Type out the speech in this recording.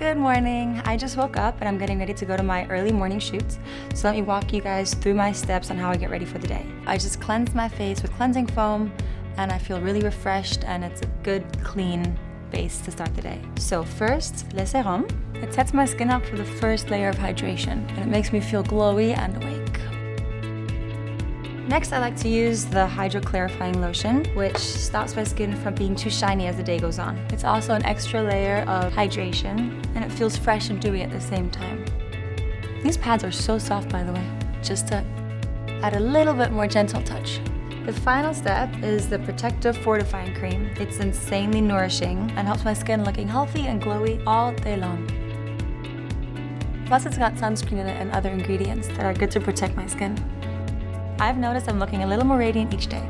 Good morning. I just woke up and I'm getting ready to go to my early morning shoots. So let me walk you guys through my steps on how I get ready for the day. I just cleanse my face with cleansing foam and I feel really refreshed and it's a good, clean base to start the day. So first, le Serum. It sets my skin up for the first layer of hydration and it makes me feel glowy and awake. Next, I like to use the Hydro-Clarifying Lotion, which stops my skin from being too shiny as the day goes on. It's also an extra layer of hydration, and it feels fresh and dewy at the same time. These pads are so soft, by the way, just to add a little bit more gentle touch. The final step is the Protective Fortifying Cream. It's insanely nourishing and helps my skin looking healthy and glowy all day long. Plus, it's got sunscreen in it and other ingredients that are good to protect my skin. I've noticed I'm looking a little more radiant each day.